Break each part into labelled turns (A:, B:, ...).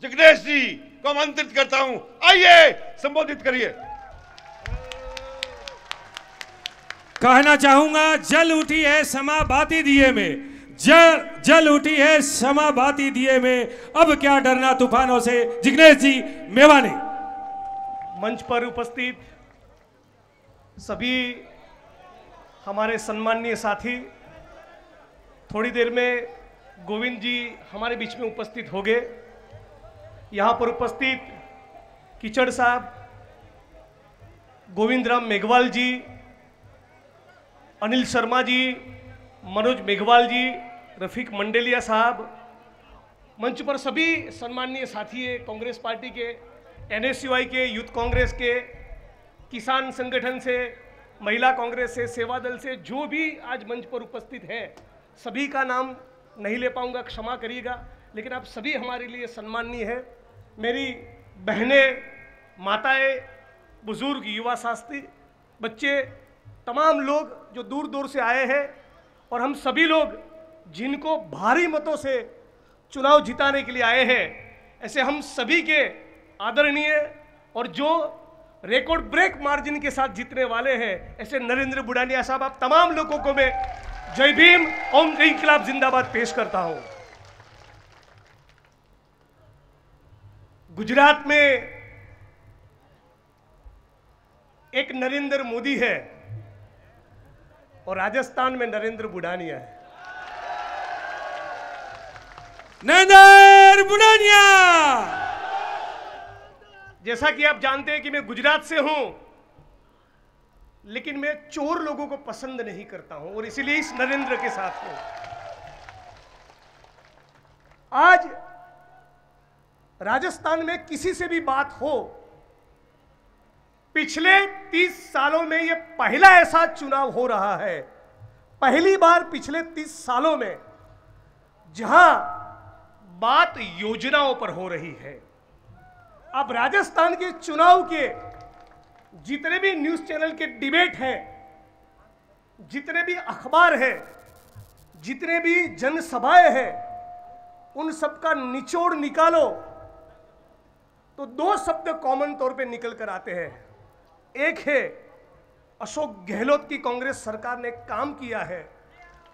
A: जिग्नेश जी को आमंत्रित करता हूं, आइए संबोधित करिए।
B: कहना चाहूंगा, जल उठी है समा बाती दिए में, जल उठी है समा बाती दिए में, अब क्या डरना तूफानों से। जिग्नेश जी मेवानी।
C: मंच पर उपस्थित सभी हमारे सम्माननीय साथी, थोड़ी देर में गोविंद जी हमारे बीच में उपस्थित हो गए। यहाँ पर उपस्थित कीचड़ साहब, गोविंद राम मेघवाल जी, अनिल शर्मा जी, मनोज मेघवाल जी, रफीक मंडेलिया साहब, मंच पर सभी सम्माननीय साथी है, कांग्रेस पार्टी के, एनएसयूआई के, यूथ कांग्रेस के, किसान संगठन से, महिला कांग्रेस से, सेवा दल से, जो भी आज मंच पर उपस्थित है, सभी का नाम नहीं ले पाऊंगा, क्षमा करिएगा, लेकिन आप सभी हमारे लिए सम्माननीय है। मेरी बहनें, माताएं, बुजुर्ग, युवा साथी, बच्चे, तमाम लोग जो दूर दूर से आए हैं, और हम सभी लोग जिनको भारी मतों से चुनाव जिताने के लिए आए हैं, ऐसे हम सभी के आदरणीय और जो रिकॉर्ड ब्रेक मार्जिन के साथ जीतने वाले हैं, ऐसे नरेंद्र बुढ़ानिया साहब, आप तमाम लोगों को मैं जय भीम, ओम इंकलाब जिंदाबाद पेश करता हूं। गुजरात में एक नरेंद्र मोदी है और राजस्थान में नरेंद्र बुढ़ानिया है।
B: नरेंद्र बुढ़ानिया।
C: जैसा कि आप जानते हैं कि मैं गुजरात से हूं, लेकिन मैं चोर लोगों को पसंद नहीं करता हूं और इसीलिए इस नरेंद्र के साथ हूं। आज राजस्थान में किसी से भी बात हो, पिछले 30 सालों में यह पहला ऐसा चुनाव हो रहा है, पहली बार पिछले 30 सालों में जहां बात योजनाओं पर हो रही है। अब राजस्थान के चुनाव के जितने भी न्यूज चैनल के डिबेट हैं, जितने भी अखबार हैं, जितने भी जनसभाएं हैं, उन सब का निचोड़ निकालो तो दो शब्द कॉमन तौर पे निकल कर आते हैं। एक है अशोक गहलोत की कांग्रेस सरकार ने काम किया है,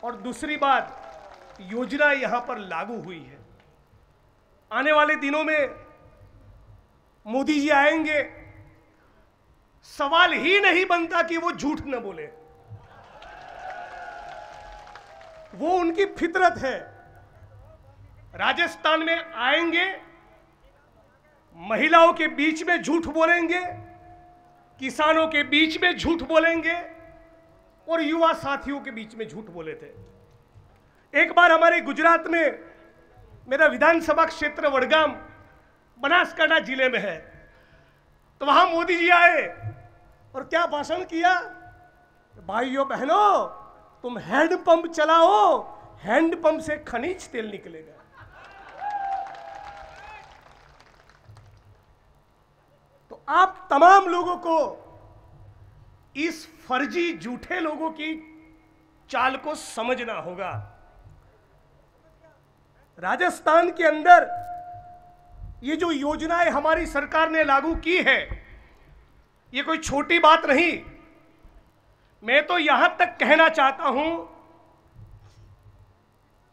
C: और दूसरी बात योजना यहां पर लागू हुई है। आने वाले दिनों में मोदी जी आएंगे, सवाल ही नहीं बनता कि वो झूठ न बोले, वो उनकी फितरत है। राजस्थान में आएंगे, महिलाओं के बीच में झूठ बोलेंगे, किसानों के बीच में झूठ बोलेंगे, और युवा साथियों के बीच में झूठ बोले थे। एक बार हमारे गुजरात में, मेरा विधानसभा क्षेत्र वडगाम बनासकांठा जिले में है, तो वहां मोदी जी आए और क्या भाषण किया, भाइयों बहनों तुम हैंडपंप चलाओ, हैंडपंप से खनिज तेल निकलेगा। तो आप तमाम लोगों को इस फर्जी झूठे लोगों की चाल को समझना होगा। राजस्थान के अंदर ये जो योजनाएं हमारी सरकार ने लागू की है, ये कोई छोटी बात नहीं। मैं तो यहां तक कहना चाहता हूं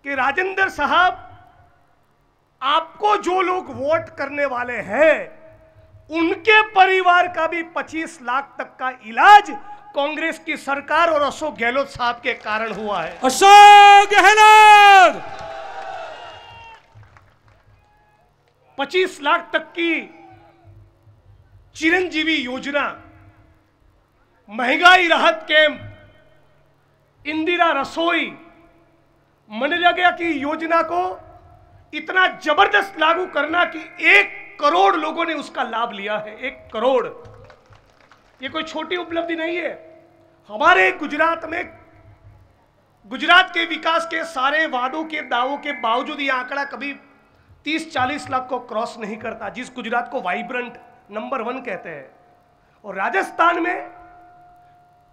C: कि राजेंद्र साहब, आपको जो लोग वोट करने वाले हैं, उनके परिवार का भी 25 लाख तक का इलाज कांग्रेस की सरकार और अशोक गहलोत साहब के कारण हुआ है।
B: अशोक गहलोत
C: 25 लाख तक की चिरंजीवी योजना, महंगाई राहत कैंप, इंदिरा रसोई, मनरेगा की योजना को इतना जबरदस्त लागू करना कि 1 करोड़ लोगों ने उसका लाभ लिया है। 1 करोड़, ये कोई छोटी उपलब्धि नहीं है। हमारे गुजरात में, गुजरात के विकास के सारे वादों के दावों के बावजूद ये आंकड़ा कभी 30-40 लाख को क्रॉस नहीं करता, जिस गुजरात को वाइब्रेंट नंबर 1 कहते हैं। और राजस्थान में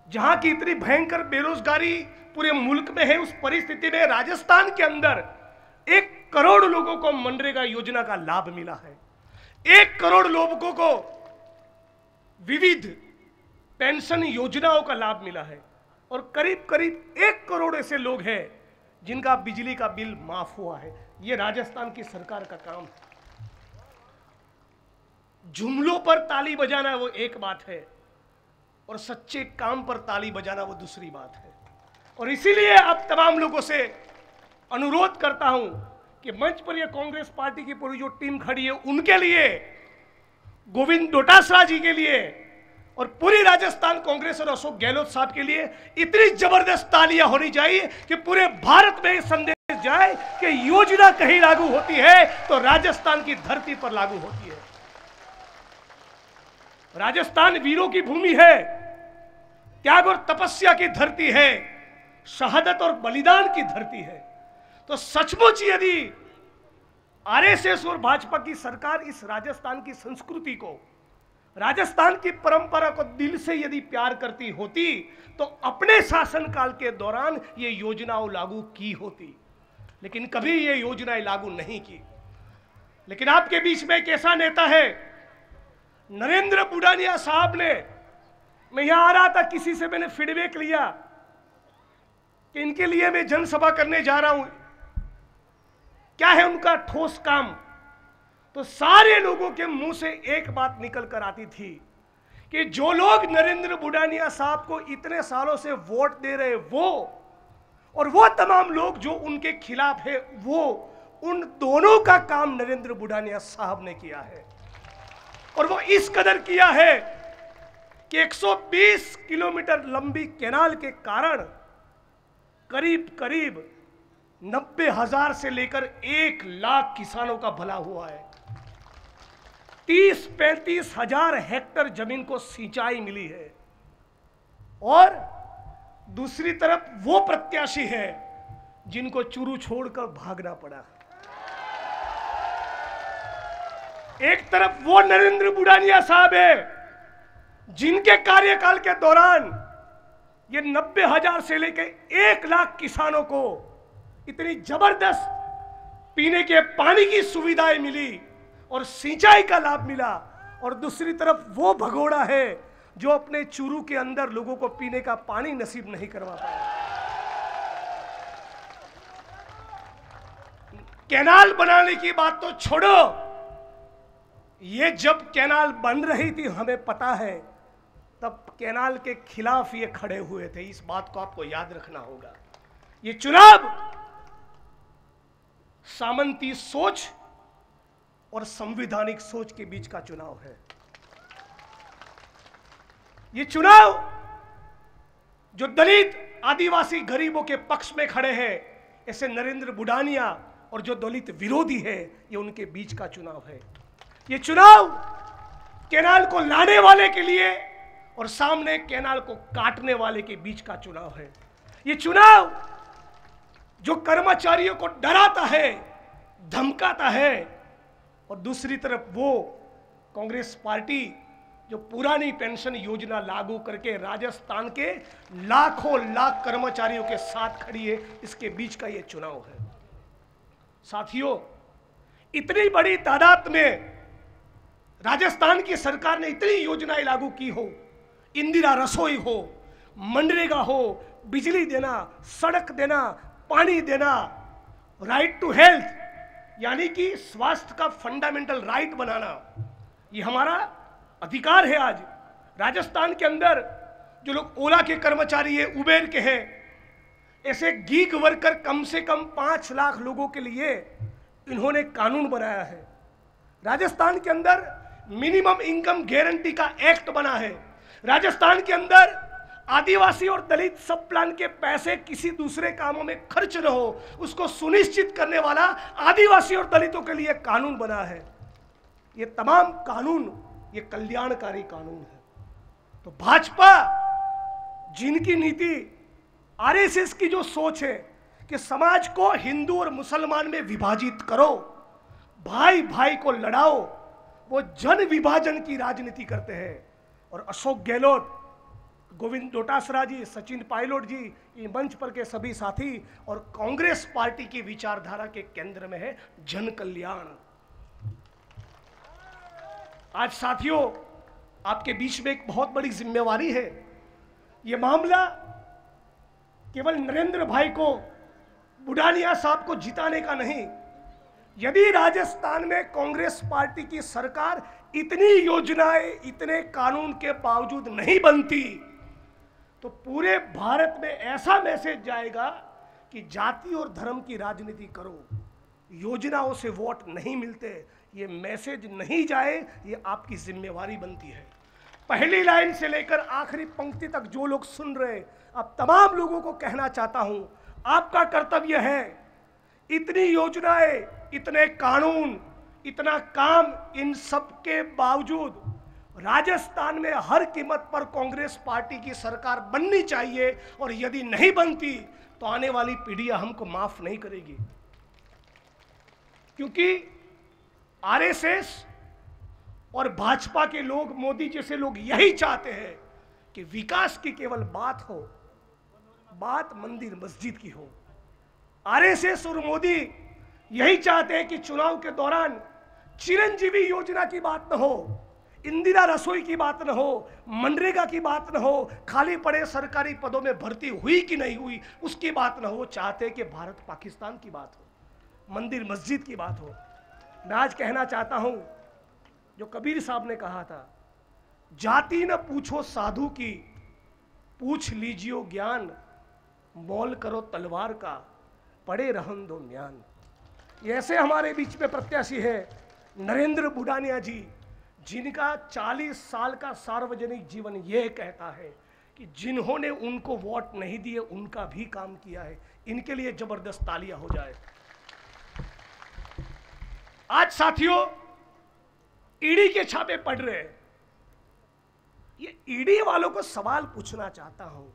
C: जहां की इतनी भयंकर बेरोजगारी पूरे मुल्क में है, उस परिस्थिति में राजस्थान के अंदर एक करोड़ लोगों को मनरेगा योजना का लाभ मिला है। 1 करोड़ लोगों को विविध पेंशन योजनाओं का लाभ मिला है और करीब करीब 1 करोड़ ऐसे लोग हैं जिनका बिजली का बिल माफ हुआ है। यह राजस्थान की सरकार का काम है। जुमलों पर ताली बजाना वो एक बात है और सच्चे काम पर ताली बजाना वो दूसरी बात है। और इसीलिए अब तमाम लोगों से अनुरोध करता हूं कि मंच पर ये कांग्रेस पार्टी की पूरी जो टीम खड़ी है उनके लिए, गोविंद डोटासरा जी के लिए और पूरी राजस्थान कांग्रेस और अशोक गहलोत साहब के लिए इतनी जबरदस्त तालियां होनी चाहिए कि पूरे भारत में संदेश जाए कि योजना कहीं लागू होती है तो राजस्थान की धरती पर लागू होती है। राजस्थान वीरों की भूमि है, त्याग और तपस्या की धरती है, शहादत और बलिदान की धरती है। तो सचमुच यदि आरएसएस और भाजपा की सरकार इस राजस्थान की संस्कृति को, राजस्थान की परंपरा को दिल से यदि प्यार करती होती तो अपने शासनकाल के दौरान ये योजनाओं लागू की होती, लेकिन कभी ये योजनाएं लागू नहीं की। लेकिन आपके बीच में एक ऐसा नेता है, नरेंद्र बुडानिया साहब ने, मैं यहां आ रहा था, किसी से मैंने फीडबैक लिया कि इनके लिए मैं जनसभा करने जा रहा हूं, क्या है उनका ठोस काम। तो सारे लोगों के मुंह से एक बात निकल कर आती थी कि जो लोग नरेंद्र बुडानिया साहब को इतने सालों से वोट दे रहे वो और वो तमाम लोग जो उनके खिलाफ है, वो उन दोनों का काम नरेंद्र बुडानिया साहब ने किया है। और वो इस कदर किया है कि 120 किलोमीटर लंबी कैनाल के कारण करीब करीब 90,000 से लेकर 1 लाख किसानों का भला हुआ है। 30-35 हजार हेक्टर जमीन को सिंचाई मिली है। और दूसरी तरफ वो प्रत्याशी है जिनको चुरू छोड़कर भागना पड़ा। एक तरफ वो नरेंद्र बुडानिया साहब है जिनके कार्यकाल के दौरान ये 90,000 से लेकर 1 लाख किसानों को इतनी जबरदस्त पीने के पानी की सुविधाएं मिली और सिंचाई का लाभ मिला। और दूसरी तरफ वो भगोड़ा है जो अपने चूरू के अंदर लोगों को पीने का पानी नसीब नहीं करवा पाया। कैनाल बनाने की बात तो छोड़ो, ये जब कैनाल बन रही थी हमें पता है, तब कैनाल के खिलाफ ये खड़े हुए थे। इस बात को आपको याद रखना होगा। ये चुनाव सामंती सोच और संवैधानिक सोच के बीच का चुनाव है। ये चुनाव जो दलित आदिवासी गरीबों के पक्ष में खड़े हैं, ऐसे नरेंद्र बुडानिया, और जो दलित विरोधी है, ये उनके बीच का चुनाव है। ये चुनाव कैनाल को लाने वाले के लिए और सामने कैनाल को काटने वाले के बीच का चुनाव है। ये चुनाव जो कर्मचारियों को डराता है, धमकाता है, और दूसरी तरफ वो कांग्रेस पार्टी जो पुरानी पेंशन योजना लागू करके राजस्थान के लाखों लाख कर्मचारियों के साथ खड़ी है, इसके बीच का ये चुनाव है। साथियों, इतनी बड़ी तादाद में राजस्थान की सरकार ने इतनी योजनाएं लागू की हो, इंदिरा रसोई हो, मनरेगा हो, बिजली देना, सड़क देना, पानी देना, राइट टू हेल्थ यानी कि स्वास्थ्य का फंडामेंटल राइट बनाना, ये हमारा अधिकार है। आज राजस्थान के अंदर जो लोग ओला के कर्मचारी है, उबेर के हैं, ऐसे गीग वर्कर कम से कम 5 लाख लोगों के लिए इन्होंने कानून बनाया है। राजस्थान के अंदर मिनिमम इनकम गारंटी का एक्ट बना है। राजस्थान के अंदर आदिवासी और दलित सब प्लान के पैसे किसी दूसरे कामों में खर्च न हो, उसको सुनिश्चित करने वाला आदिवासी और दलितों के लिए कानून बना है। ये तमाम कानून ये कल्याणकारी कानून है। तो भाजपा जिनकी नीति, आरएसएस की जो सोच है कि समाज को हिंदू और मुसलमान में विभाजित करो, भाई भाई को लड़ाओ, वो जन विभाजन की राजनीति करते हैं। और अशोक गहलोत गोविंद डोटासरा जी, सचिन पायलट जी, ये मंच पर के सभी साथी, और कांग्रेस पार्टी की विचारधारा के केंद्र में है जन कल्याण। आज साथियों, आपके बीच में एक बहुत बड़ी जिम्मेवारी है। ये मामला केवल नरेंद्र भाई को, बुडानिया साहब को जिताने का नहीं। यदि राजस्थान में कांग्रेस पार्टी की सरकार इतनी योजनाएं, इतने कानून के बावजूद नहीं बनती, तो पूरे भारत में ऐसा मैसेज जाएगा कि जाति और धर्म की राजनीति करो, योजनाओं से वोट नहीं मिलते। ये मैसेज नहीं जाए, ये आपकी जिम्मेवारी बनती है। पहली लाइन से लेकर आखिरी पंक्ति तक जो लोग सुन रहे, अब तमाम लोगों को कहना चाहता हूं, आपका कर्तव्य है, इतनी योजनाएं, इतने कानून, इतना काम, इन सब के बावजूद राजस्थान में हर कीमत पर कांग्रेस पार्टी की सरकार बननी चाहिए, और यदि नहीं बनती तो आने वाली पीढ़ियां हमको माफ नहीं करेगी। क्योंकि आरएसएस और भाजपा के लोग, मोदी जैसे लोग यही चाहते हैं कि विकास की केवल बात हो, बात मंदिर मस्जिद की हो। आरएसएस और मोदी यही चाहते हैं कि चुनाव के दौरान चिरंजीवी योजना की बात न हो, इंदिरा रसोई की बात न हो, मनरेगा की बात न हो, खाली पड़े सरकारी पदों में भर्ती हुई कि नहीं हुई उसकी बात न हो। चाहते कि भारत पाकिस्तान की बात हो, मंदिर मस्जिद की बात हो। मैं आज कहना चाहता हूं, जो कबीर साहब ने कहा था, जाति न पूछो साधु की, पूछ लीजियो ज्ञान, मोल करो तलवार का, पड़े रहन दो म्यान। ऐसे हमारे बीच में प्रत्याशी है नरेंद्र बुडानिया जी, जिनका 40 साल का सार्वजनिक जीवन यह कहता है कि जिन्होंने उनको वोट नहीं दिए उनका भी काम किया है। इनके लिए जबरदस्त तालियां हो जाए। आज साथियों, ईडी के छापे पड़ रहे हैं। ये ईडी वालों को सवाल पूछना चाहता हूं,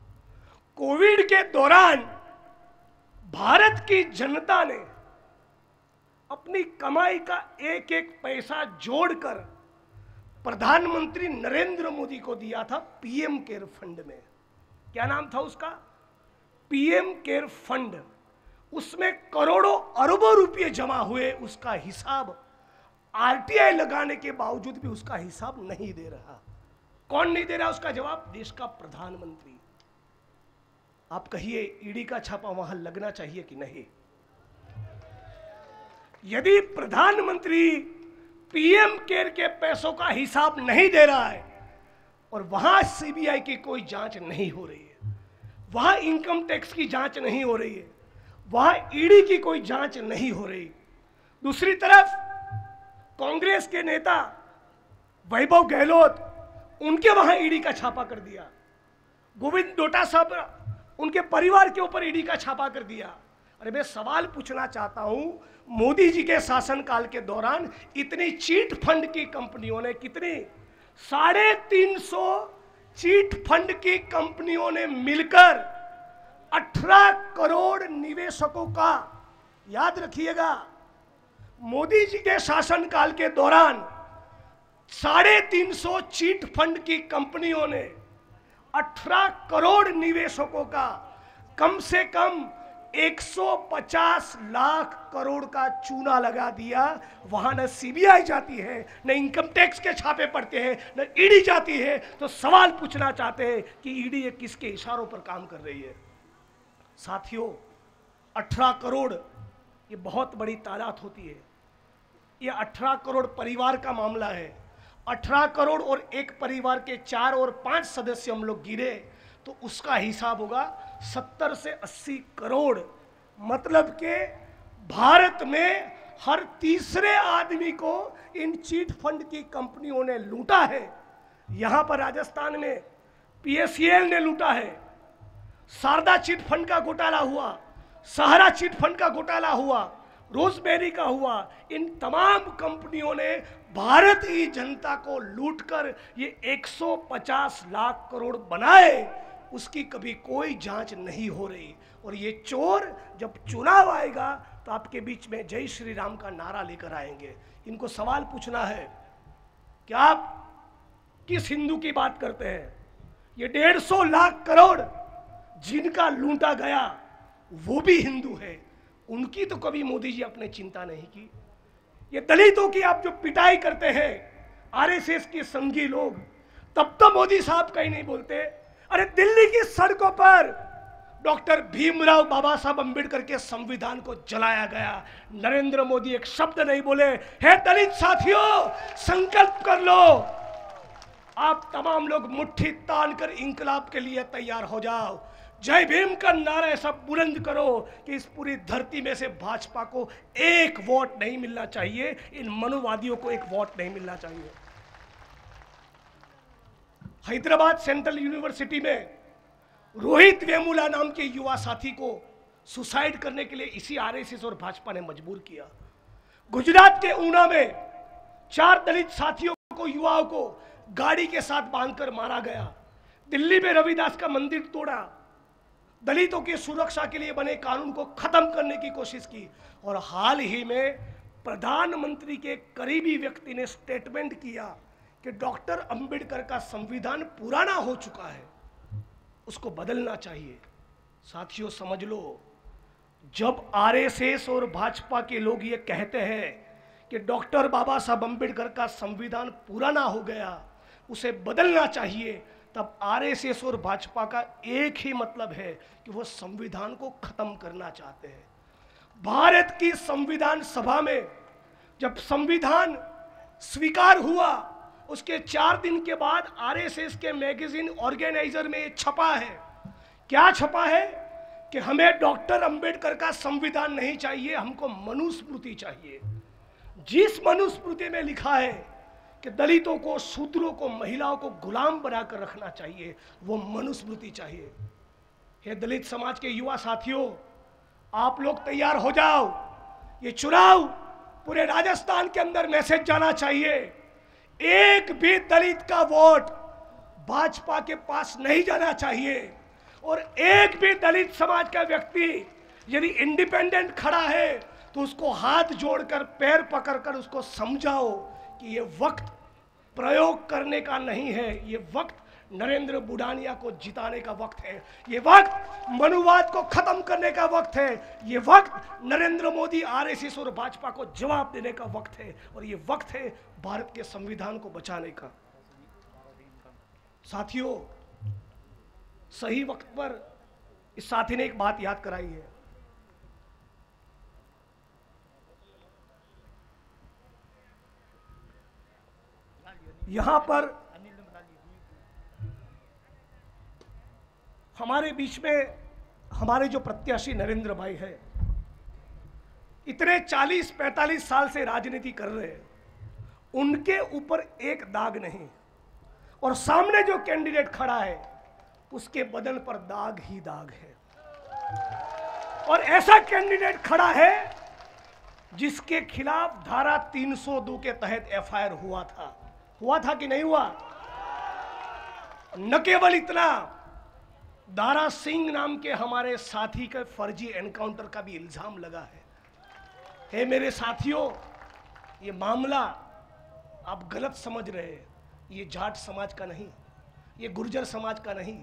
C: कोविड के दौरान भारत की जनता ने अपनी कमाई का एक एक पैसा जोड़कर प्रधानमंत्री नरेंद्र मोदी को दिया था पीएम केयर फंड में। क्या नाम था उसका? PM care fund. उसमें करोड़ों अरबों रुपए जमा हुए, उसका हिसाब आरटीआई लगाने के बावजूद भी उसका हिसाब नहीं दे रहा। कौन नहीं दे रहा उसका जवाब? देश का प्रधानमंत्री। आप कहिए ईडी का छापा वहां लगना चाहिए कि नहीं? यदि प्रधानमंत्री पीएम केयर के पैसों का हिसाब नहीं दे रहा है और वहां सीबीआई की कोई जांच नहीं हो रही है, वहां इनकम टैक्स की जांच नहीं हो रही है, वहां ईडी की कोई जांच नहीं हो रही, दूसरी तरफ कांग्रेस के नेता वैभव गहलोत, उनके वहां ईडी का छापा कर दिया, गोविंद डोटासरा, उनके परिवार के ऊपर ईडी का छापा कर दिया। अरे मैं सवाल पूछना चाहता हूं, मोदी जी के शासनकाल के दौरान इतनी चीट फंड की कंपनियों ने, कितनी 350 चीट फंड की कंपनियों ने मिलकर 18 करोड़ निवेशकों का, याद रखिएगा, मोदी जी के शासनकाल के दौरान 350 चीट फंड की कंपनियों ने 18 करोड़ निवेशकों का कम से कम 150 लाख करोड़ का चूना लगा दिया। वहां न सीबीआई जाती है, न इनकम टैक्स के छापे पड़ते हैं, न ईडी जाती है। तो सवाल पूछना चाहते हैं कि ईडी ये किसके इशारों पर काम कर रही है? साथियों, 18 करोड़ ये बहुत बड़ी तादाद होती है। ये 18 करोड़ परिवार का मामला है। 18 करोड़ और एक परिवार के 4 और 5 सदस्य हम लोग गिरे तो उसका हिसाब होगा 70 से 80 करोड़। मतलब के भारत में हर तीसरे आदमी को इन चीट फंड की कंपनियों ने लूटा है। यहां पर राजस्थान में पीएसईएल ने लूटा है, शारदा चिट फंड का घोटाला हुआ, सहारा चिट फंड का घोटाला हुआ, रोजबेरी का हुआ। इन तमाम कंपनियों ने भारत की जनता को लूटकर ये 150 लाख करोड़ बनाए, उसकी कभी कोई जांच नहीं हो रही। और ये चोर जब चुनाव आएगा तो आपके बीच में जय श्री राम का नारा लेकर आएंगे। इनको सवाल पूछना है कि आप किस हिंदू की बात करते हैं? ये 150 लाख करोड़ जिनका लूटा गया वो भी हिंदू है, उनकी तो कभी मोदी जी आपने चिंता नहीं की। ये दलितों की आप जो पिटाई करते हैं आरएसएस के संघी लोग, तब तो मोदी साहब कहीं नहीं बोलते। अरे दिल्ली की सड़कों पर डॉक्टर भीमराव बाबा साहब अंबेडकर के संविधान को जलाया गया, नरेंद्र मोदी एक शब्द नहीं बोले। हे दलित साथियों, संकल्प कर लो, आप तमाम लोग मुट्ठी तान कर इंकलाब के लिए तैयार हो जाओ। जय भीम का नारा ऐसा बुलंद करो कि इस पूरी धरती में से भाजपा को एक वोट नहीं मिलना चाहिए, इन मनुवादियों को एक वोट नहीं मिलना चाहिए। हैदराबाद सेंट्रल यूनिवर्सिटी में रोहित वेमुला नाम के युवा साथी को सुसाइड करने के लिए इसी आरएसएस और भाजपा ने मजबूर किया। गुजरात के ऊना में 4 दलित साथियों को, युवाओं को गाड़ी के साथ बांधकर मारा गया। दिल्ली में रविदास का मंदिर तोड़ा, दलितों की सुरक्षा के लिए बने कानून को खत्म करने की कोशिश की। और हाल ही में प्रधानमंत्री के करीबी व्यक्ति ने स्टेटमेंट किया कि डॉक्टर अंबेडकर का संविधान पुराना हो चुका है, उसको बदलना चाहिए। साथियों समझ लो, जब आरएसएस और भाजपा के लोग ये कहते हैं कि डॉक्टर बाबा साहब अंबेडकर का संविधान पुराना हो गया, उसे बदलना चाहिए, तब आरएसएस और भाजपा का एक ही मतलब है कि वो संविधान को खत्म करना चाहते हैं। भारत की संविधान सभा में जब संविधान स्वीकार हुआ, उसके 4 दिन के बाद आरएसएस के मैगजीन ऑर्गेनाइजर में छपा है। क्या छपा है? कि हमें डॉक्टर अंबेडकर का संविधान नहीं चाहिए, हमको मनुस्मृति चाहिए। जिस मनुस्मृति में लिखा है कि दलितों को, शूद्रों को, महिलाओं को गुलाम बनाकर रखना चाहिए, वो मनुस्मृति चाहिए। हे दलित समाज के युवा साथियों, आप लोग तैयार हो जाओ। ये चुनाव पूरे राजस्थान के अंदर मैसेज जाना चाहिए, एक भी दलित का वोट भाजपा के पास नहीं जाना चाहिए। और एक भी दलित समाज का व्यक्ति यदि इंडिपेंडेंट खड़ा है तो उसको हाथ जोड़कर, पैर पकड़कर उसको समझाओ कि ये वक्त प्रयोग करने का नहीं है, ये वक्त नरेंद्र बुढ़ानिया को जिताने का वक्त है, ये वक्त मनुवाद को खत्म करने का वक्त है, ये वक्त नरेंद्र मोदी, आरएसएस और भाजपा को जवाब देने का वक्त है, और ये वक्त है भारत के संविधान को बचाने का। साथियों, सही वक्त पर इस साथी ने एक बात याद कराई है। यहां पर हमारे बीच में हमारे जो प्रत्याशी नरेंद्र भाई है, इतने 40-45 साल से राजनीति कर रहे हैं, उनके ऊपर एक दाग नहीं, और सामने जो कैंडिडेट खड़ा है उसके बदन पर दाग ही दाग है। और ऐसा कैंडिडेट खड़ा है जिसके खिलाफ धारा 302 के तहत एफआईआर हुआ था कि नहीं हुआ? न केवल इतना, दारा सिंह नाम के हमारे साथी का फर्जी एनकाउंटर का भी इल्जाम लगा है। हे मेरे साथियों, ये मामला आप गलत समझ रहे हैं। ये जाट समाज का नहीं, ये गुर्जर समाज का नहीं,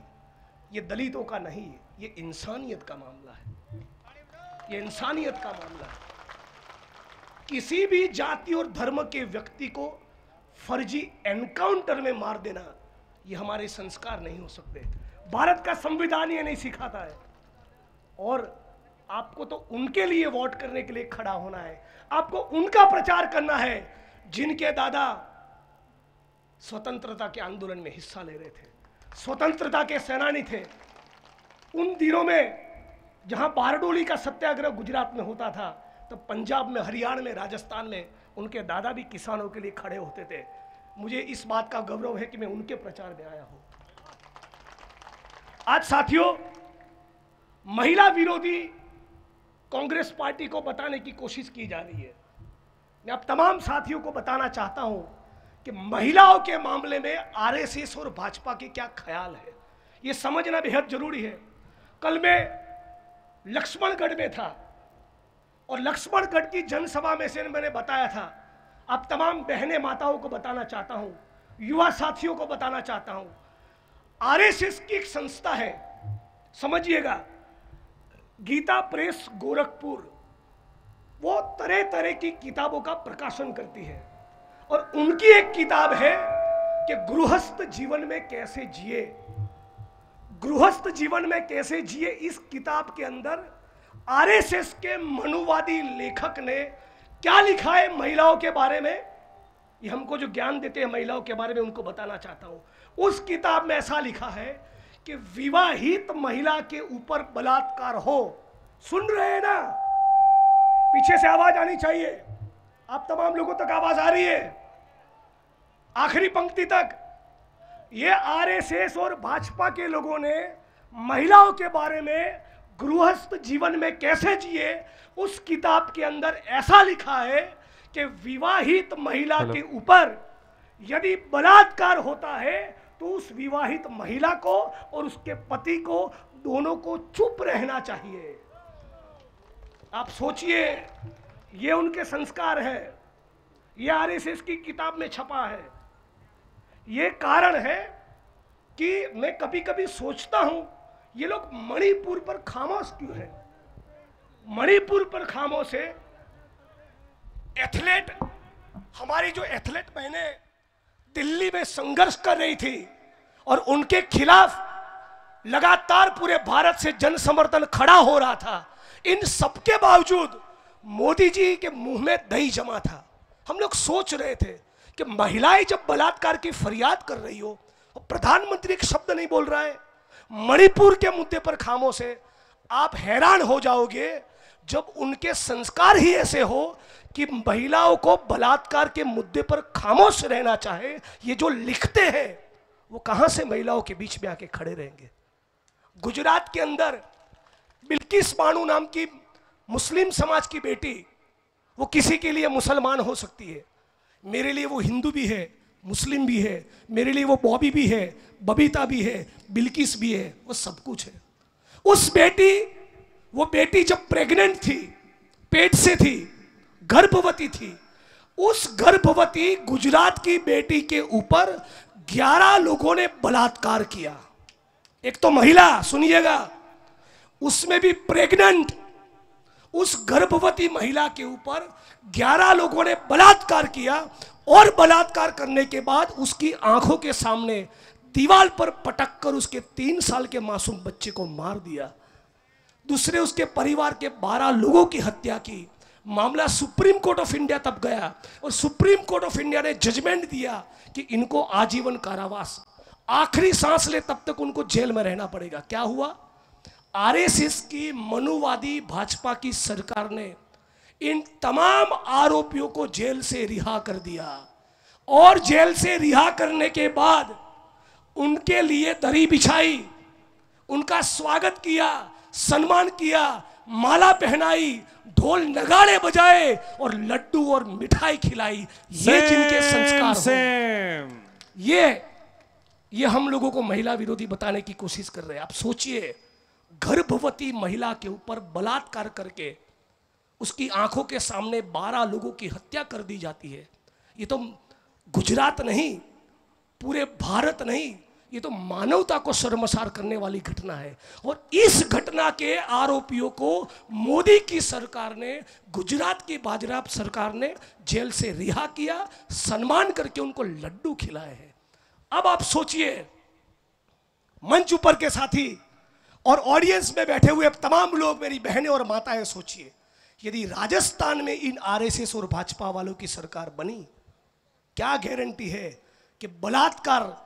C: ये दलितों का नहीं, ये इंसानियत का मामला है। ये इंसानियत का मामला है। किसी भी जाति और धर्म के व्यक्ति को फर्जी एनकाउंटर में मार देना, ये हमारे संस्कार नहीं हो सकते। भारत का संविधान ये नहीं सिखाता है। और आपको तो उनके लिए वोट करने के लिए खड़ा होना है, आपको उनका प्रचार करना है जिनके दादा स्वतंत्रता के आंदोलन में हिस्सा ले रहे थे, स्वतंत्रता के सेनानी थे। उन दिनों में जहां बारडोली का सत्याग्रह गुजरात में होता था, तो पंजाब में, हरियाणा में, राजस्थान में उनके दादा भी किसानों के लिए खड़े होते थे। मुझे इस बात का गौरव है कि मैं उनके प्रचार में आया हूं। आज साथियों, महिला विरोधी कांग्रेस पार्टी को बताने की कोशिश की जा रही है। मैं आप तमाम साथियों को बताना चाहता हूं कि महिलाओं के मामले में आरएसएस और भाजपा के क्या ख्याल है, यह समझना बेहद जरूरी है। कल मैं लक्ष्मणगढ़ में था और लक्ष्मणगढ़ की जनसभा में से मैंने बताया था, आप तमाम बहनें माताओं को बताना चाहता हूं, युवा साथियों को बताना चाहता हूं, आरएसएस की एक संस्था है, समझिएगा, गीता प्रेस गोरखपुर, वो तरह तरह की किताबों का प्रकाशन करती है और उनकी एक किताब है कि गृहस्थ जीवन में कैसे जिए। गृहस्थ जीवन में कैसे जिए, इस किताब के अंदर आरएसएस के मनुवादी लेखक ने क्या लिखा है महिलाओं के बारे में, ये हमको जो ज्ञान देते हैं महिलाओं के बारे में उनको बताना चाहता हूं। उस किताब में ऐसा लिखा है कि विवाहित महिला के ऊपर बलात्कार हो, सुन रहे हैं ना, पीछे से आवाज आनी चाहिए, आप तमाम लोगों तक आवाज आ रही है, आखिरी पंक्ति तक। ये आरएसएस और भाजपा के लोगों ने महिलाओं के बारे में गृहस्थ जीवन में कैसे जिए, उस किताब के अंदर ऐसा लिखा है कि विवाहित महिला के ऊपर यदि बलात्कार होता है तो उस विवाहित महिला को और उसके पति को दोनों को चुप रहना चाहिए। आप सोचिए, ये उनके संस्कार है, ये आरएसएस की किताब में छपा है। ये कारण है कि मैं कभी कभी सोचता हूं ये लोग मणिपुर पर खामोश क्यों हैं। मणिपुर पर खामोश है। एथलीट, हमारी जो एथलीट बहनें दिल्ली में संघर्ष कर रही थी और उनके खिलाफ लगातार पूरे भारत से जन समर्थन खड़ा हो रहा था, इन सबके बावजूद मोदी जी के मुंह में दही जमा था। हम लोग सोच रहे थे कि महिलाएं जब बलात्कार की फरियाद कर रही हो, प्रधानमंत्री एक शब्द नहीं बोल रहा है, मणिपुर के मुद्दे पर खामोश है। आप हैरान हो जाओगे जब उनके संस्कार ही ऐसे हो कि महिलाओं को बलात्कार के मुद्दे पर खामोश रहना चाहे। ये जो लिखते हैं वो कहां से महिलाओं के बीच में आके खड़े रहेंगे। गुजरात के अंदर बिल्किस बानो नाम की मुस्लिम समाज की बेटी, वो किसी के लिए मुसलमान हो सकती है, मेरे लिए वो हिंदू भी है, मुस्लिम भी है, मेरे लिए वो बॉबी भी है, बबीता भी है, बिल्किस भी है, वो सब कुछ है। वो बेटी जब प्रेग्नेंट थी, पेट से थी, गर्भवती थी, उस गर्भवती गुजरात की बेटी के ऊपर 11 लोगों ने बलात्कार किया। एक तो महिला, सुनिएगा, उसमें भी प्रेग्नेंट, उस गर्भवती महिला के ऊपर 11 लोगों ने बलात्कार किया और बलात्कार करने के बाद उसकी आंखों के सामने दीवार पर पटक कर उसके 3 साल के मासूम बच्चे को मार दिया। दूसरे उसके परिवार के 12 लोगों की हत्या की। मामला सुप्रीम कोर्ट ऑफ इंडिया तब गया और सुप्रीम कोर्ट ऑफ इंडिया ने जजमेंट दिया कि इनको आजीवन कारावास, आखिरी सांस ले तब तक उनको जेल में रहना पड़ेगा। क्या हुआ? आरएसएस की मनुवादी भाजपा की सरकार ने इन तमाम आरोपियों को जेल से रिहा कर दिया और जेल से रिहा करने के बाद उनके लिए दरी बिछाई, उनका स्वागत किया, सम्मान किया, माला पहनाई, ढोल नगाड़े बजाए और लड्डू और मिठाई खिलाई। ये जिनके संस्कार हो, ये हम लोगों को महिला विरोधी बताने की कोशिश कर रहे हैं। आप सोचिए, गर्भवती महिला के ऊपर बलात्कार करके उसकी आंखों के सामने 12 लोगों की हत्या कर दी जाती है। ये तो गुजरात नहीं, पूरे भारत नहीं, ये तो मानवता को शर्मसार करने वाली घटना है। और इस घटना के आरोपियों को मोदी की सरकार ने, गुजरात की भाजपा सरकार ने जेल से रिहा किया, सम्मान करके उनको लड्डू खिलाए हैं। अब आप सोचिए, मंच ऊपर के साथी और ऑडियंस में बैठे हुए तमाम लोग, मेरी बहनें और माताएं, सोचिए यदि राजस्थान में इन आरएसएस और भाजपा वालों की सरकार बनी, क्या गारंटी है कि बलात्कार,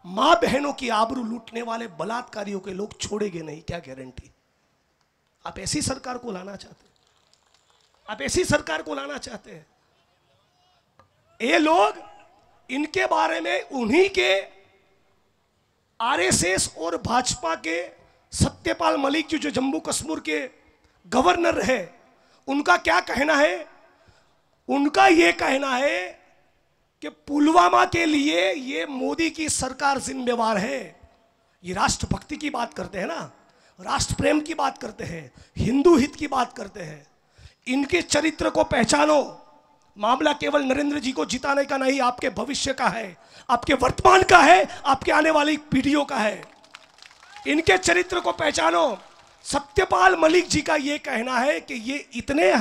C: मां बहनों की आबरू लूटने वाले बलात्कारियों के लोग छोड़ेंगे नहीं? क्या गारंटी? आप ऐसी सरकार को लाना चाहते हैं? आप ऐसी सरकार को लाना चाहते हैं? ये लोग, इनके बारे में उन्हीं के आरएसएस और भाजपा के सत्यपाल मलिक जी, जो जम्मू कश्मीर के गवर्नर रहे, उनका क्या कहना है? उनका यह कहना है कि पुलवामा के लिए ये मोदी की सरकार जिम्मेवार है। ये राष्ट्रभक्ति की बात करते हैं ना, राष्ट्र प्रेम की बात करते हैं, हिंदू हित की बात करते हैं। इनके चरित्र को पहचानो,
D: मामला केवल नरेंद्र जी को जिताने का नहीं, आपके भविष्य का है, आपके वर्तमान का है, आपके आने वाली पीढ़ियों का है। इनके चरित्र को पहचानो। सत्यपाल मलिक जी का यह कहना है कि ये इतने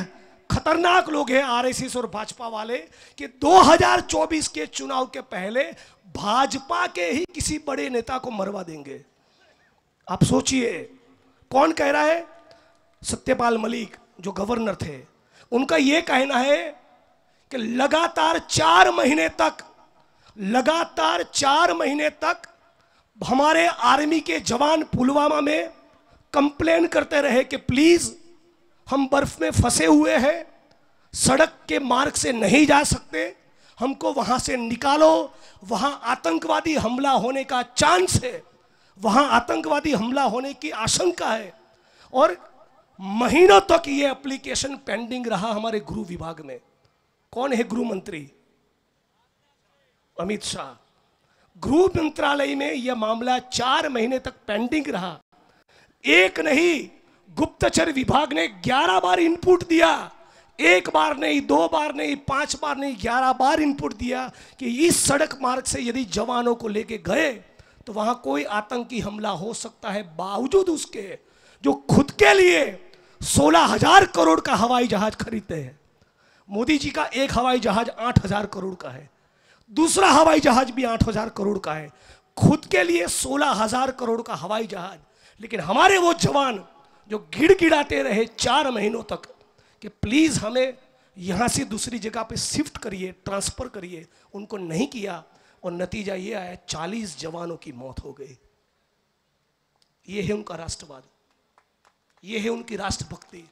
D: खतरनाक लोग हैं आरएसएस और भाजपा वाले कि 2024 के चुनाव के पहले भाजपा के ही किसी बड़े नेता को मरवा देंगे। आप सोचिए, कौन कह रहा है? सत्यपाल मलिक जो गवर्नर थे, उनका यह कहना है कि लगातार 4 महीने तक हमारे आर्मी के जवान पुलवामा में कंप्लेन करते रहे कि प्लीज हम बर्फ में फंसे हुए हैं, सड़क के मार्ग से नहीं जा सकते, हमको वहां से निकालो, वहां आतंकवादी हमला होने का चांस है, वहां आतंकवादी हमला होने की आशंका है। और महीनों तक ये एप्लीकेशन पेंडिंग रहा हमारे गृह विभाग में। कौन है गृह मंत्री? अमित शाह। गृह मंत्रालय में यह मामला 4 महीने तक पेंडिंग रहा। एक नहीं, गुप्तचर विभाग ने 11 बार इनपुट दिया। 1 बार नहीं, 2 बार नहीं, 5 बार नहीं, 11 बार इनपुट दिया कि इस सड़क मार्ग से यदि जवानों को लेके गए तो वहां कोई आतंकी हमला हो सकता है। बावजूद उसके जो खुद के लिए 16,000 करोड़ का हवाई जहाज खरीदते हैं। मोदी जी का एक हवाई जहाज 8,000 करोड़ का है, दूसरा हवाई जहाज भी 8,000 करोड़ का है, खुद के लिए 16,000 करोड़ का हवाई जहाज। लेकिन हमारे वो जवान जो गिड़गिड़ाते रहे 4 महीनों तक कि प्लीज हमें यहां से दूसरी जगह पे शिफ्ट करिए, ट्रांसफर करिए, उनको नहीं किया और नतीजा ये आया 40 जवानों की मौत हो गई। ये है उनका राष्ट्रवाद, ये है उनकी राष्ट्रभक्ति।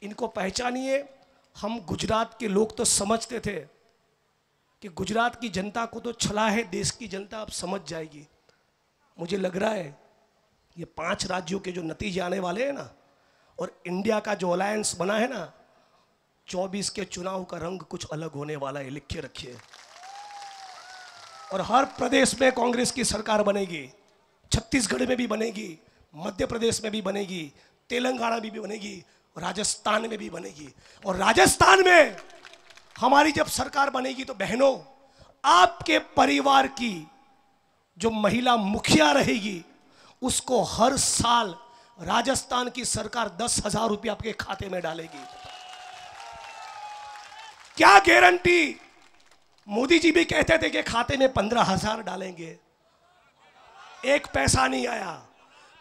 D: इनको पहचानिए। हम गुजरात के लोग तो समझते थे कि गुजरात की जनता को तो छला है, देश की जनता अब समझ जाएगी। मुझे लग रहा है ये 5 राज्यों के जो नतीजे आने वाले हैं ना, और इंडिया का जो अलायंस बना है ना, 24 के चुनाव का रंग कुछ अलग होने वाला है, लिखे रखिए। और हर प्रदेश में कांग्रेस की सरकार बनेगी, छत्तीसगढ़ में भी बनेगी, मध्य प्रदेश में भी बनेगी, तेलंगाना में भी बनेगी, राजस्थान में भी बनेगी। और राजस्थान में हमारी जब सरकार बनेगी तो बहनों, आपके परिवार की जो महिला मुखिया रहेगी उसको हर साल राजस्थान की सरकार 10,000 रुपये आपके खाते में डालेगी। क्या गारंटी? मोदी जी भी कहते थे कि खाते में 15,000 डालेंगे, 1 पैसा नहीं आया।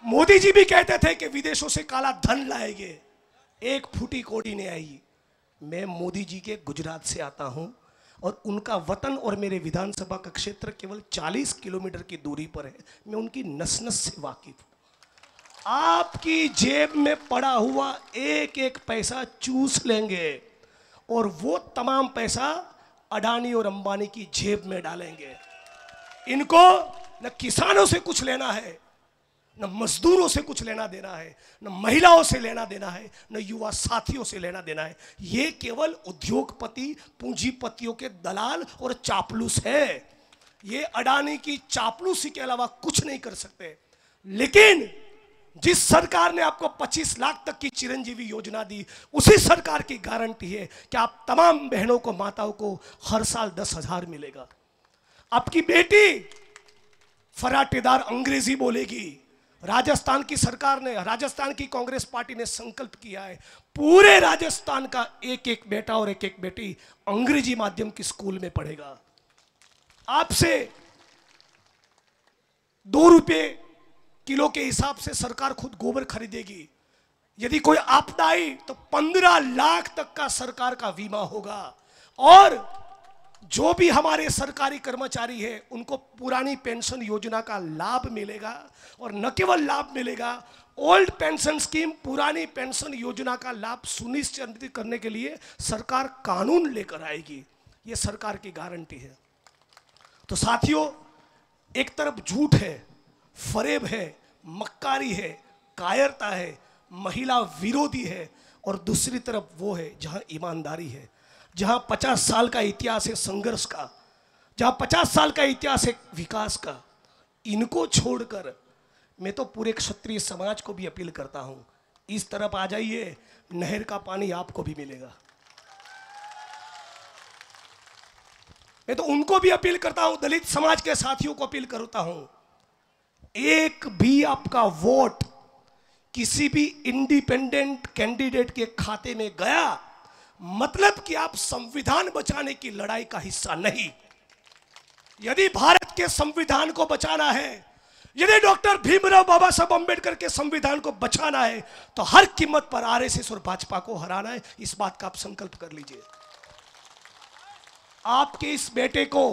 D: मोदी जी भी कहते थे कि विदेशों से काला धन लाएंगे, 1 फूटी कौड़ी नहीं आई। मैं मोदी जी के गुजरात से आता हूं और उनका वतन और मेरे विधानसभा का क्षेत्र केवल 40 किलोमीटर की दूरी पर है। मैं उनकी नस नस से वाकिफ हूं। आपकी जेब में पड़ा हुआ 1-1 पैसा चूस लेंगे और वो तमाम पैसा अडानी और अंबानी की जेब में डालेंगे। इनको न किसानों से कुछ लेना है, न मजदूरों से कुछ लेना देना है, न महिलाओं से लेना देना है, न युवा साथियों से लेना देना है। ये केवल उद्योगपति, पूंजीपतियों के दलाल और चापलूस है। ये अडानी की चापलूसी के अलावा कुछ नहीं कर सकते। लेकिन जिस सरकार ने आपको 25 लाख तक की चिरंजीवी योजना दी, उसी सरकार की गारंटी है कि आप तमाम बहनों को, माताओं को हर साल 10,000 मिलेगा। आपकी बेटी फराटेदार अंग्रेजी बोलेगी। राजस्थान की सरकार ने, राजस्थान की कांग्रेस पार्टी ने संकल्प किया है पूरे राजस्थान का 1-1 बेटा और 1-1 बेटी अंग्रेजी माध्यम की स्कूल में पढ़ेगा। आपसे 2 रुपये किलो के हिसाब से सरकार खुद गोबर खरीदेगी। यदि कोई आपदा आई तो 15 लाख तक का सरकार का बीमा होगा। और जो भी हमारे सरकारी कर्मचारी हैं उनको पुरानी पेंशन योजना का लाभ मिलेगा। और न केवल लाभ मिलेगा, ओल्ड पेंशन स्कीम, पुरानी पेंशन योजना का लाभ सुनिश्चित करने के लिए सरकार कानून लेकर आएगी। ये सरकार की गारंटी है। तो साथियों, एक तरफ झूठ है, फरेब है, मक्कारी है, कायरता है, महिला विरोधी है, और दूसरी तरफ वो है जहां ईमानदारी है, जहां 50 साल का इतिहास है संघर्ष का, जहां 50 साल का इतिहास है विकास का। इनको छोड़कर मैं तो पूरे क्षत्रिय समाज को भी अपील करता हूं, इस तरफ आ जाइए, नहर का पानी आपको भी मिलेगा। मैं तो उनको भी अपील करता हूं, दलित समाज के साथियों को अपील करता हूं, एक भी आपका वोट किसी भी इंडिपेंडेंट कैंडिडेट के खाते में गया मतलब कि आप संविधान बचाने की लड़ाई का हिस्सा नहीं। यदि भारत के संविधान को बचाना है, यदि डॉक्टर भीमराव बाबा साहब अंबेडकर के संविधान को बचाना है, तो हर कीमत पर आरएसएस और भाजपा को हराना है। इस बात का आप संकल्प कर लीजिए। आपके इस बेटे को,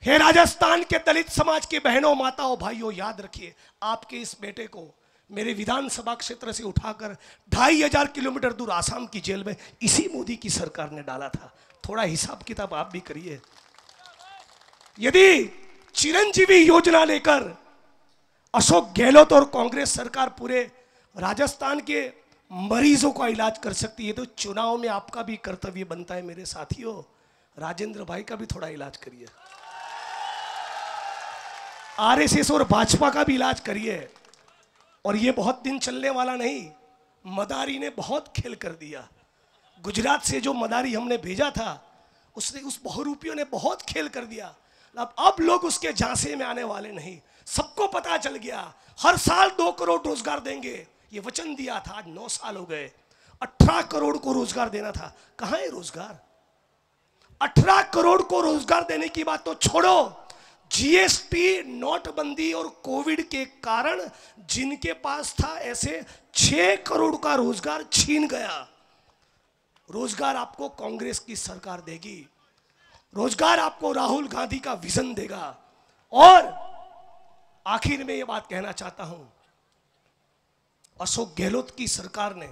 D: हे राजस्थान के दलित समाज के बहनों, माताओं, भाइयों, याद रखिए, आपके इस बेटे को मेरे विधानसभा क्षेत्र से उठाकर 2500 किलोमीटर दूर आसाम की जेल में इसी मोदी की सरकार ने डाला था। थोड़ा हिसाब किताब आप भी करिए। यदि चिरंजीवी योजना लेकर अशोक गहलोत और कांग्रेस सरकार पूरे राजस्थान के मरीजों का इलाज कर सकती है, तो चुनाव में आपका भी कर्तव्य बनता है मेरे साथियों, राजेंद्र भाई का भी थोड़ा इलाज करिए, आरएसएस और भाजपा का भी इलाज करिए। और ये बहुत दिन चलने वाला नहीं। मदारी ने बहुत खेल कर दिया। गुजरात से जो मदारी हमने भेजा था, उसने, उस बहुरूपियों ने बहुत खेल कर दिया। अब लोग उसके झांसे में आने वाले नहीं। सबको पता चल गया, हर साल 2 करोड़ रोजगार देंगे, ये वचन दिया था। आज 9 साल हो गए। 18 करोड़ को रोजगार देना था, कहां है रोजगार? 18 करोड़ को रोजगार देने की बात तो छोड़ो, जीएसटी, नोटबंदी और कोविड के कारण जिनके पास था, ऐसे 6 करोड़ का रोजगार छीन गया। रोजगार आपको कांग्रेस की सरकार देगी, रोजगार आपको राहुल गांधी का विजन देगा। और आखिर में यह बात कहना चाहता हूं, अशोक गहलोत की सरकार ने,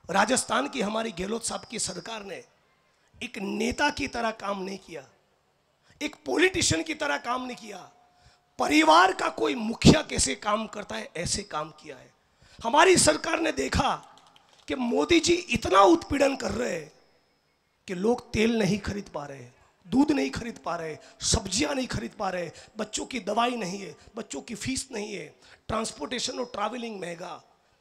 D: राजस्थान की हमारी गहलोत साहब की सरकार ने एक नेता की तरह काम नहीं किया, एक पॉलिटिशियन की तरह काम नहीं किया। परिवार का कोई मुखिया कैसे काम करता है, ऐसे काम किया है। हमारी सरकार ने देखा कि मोदी जी इतना उत्पीड़न कर रहे हैं कि लोग तेल नहीं खरीद पा रहे, दूध नहीं खरीद पा रहे, सब्जियां नहीं खरीद पा रहे, बच्चों की दवाई नहीं है, बच्चों की फीस नहीं है, ट्रांसपोर्टेशन और ट्रैवलिंग महंगा,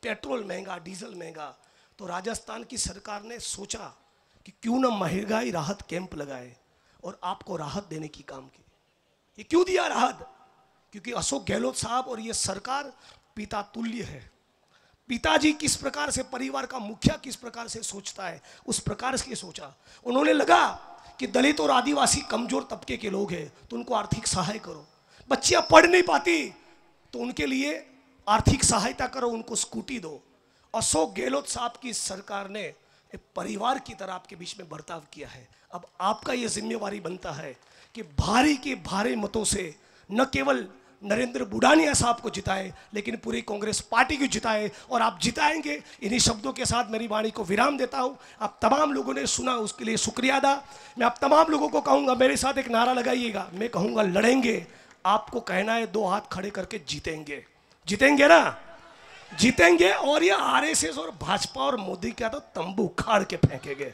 D: पेट्रोल महंगा, डीजल महंगा। तो राजस्थान की सरकार ने सोचा कि क्यों ना महंगाई राहत कैंप लगाए और आपको राहत देने की काम की। ये क्यों दिया राहत? क्योंकि अशोक गहलोत साहब और ये सरकार पिता तुल्य है। पिताजी किस प्रकार से, परिवार का मुखिया किस प्रकार से सोचता है, उस प्रकार से सोचा। उन्होंने लगा कि दलित और आदिवासी कमजोर तबके के लोग हैं, तो उनको आर्थिक सहाय करो। बच्चियां पढ़ नहीं पाती तो उनके लिए आर्थिक सहायता करो, उनको स्कूटी दो। अशोक गहलोत साहब की सरकार ने एक परिवार की तरह आपके बीच में बर्ताव किया है। अब आपका यह जिम्मेवारी बनता है कि भारी के भारे मतों से न केवल नरेंद्र बुडानिया साहब को जिताए, लेकिन पूरी कांग्रेस पार्टी को जिताए, और आप जिताएंगे। इन्हीं शब्दों के साथ मेरी वाणी को विराम देता हूं। आप तमाम लोगों ने सुना, उसके लिए शुक्रिया अदा। मैं आप तमाम लोगों को कहूंगा, मेरे साथ एक नारा लगाइएगा। मैं कहूंगा लड़ेंगे, आपको कहना है 2 हाथ खड़े करके जीतेंगे। जीतेंगे ना? जीतेंगे। और ये आरएसएस और भाजपा और मोदी का तो तंबू उखाड़ के फेंकेंगे।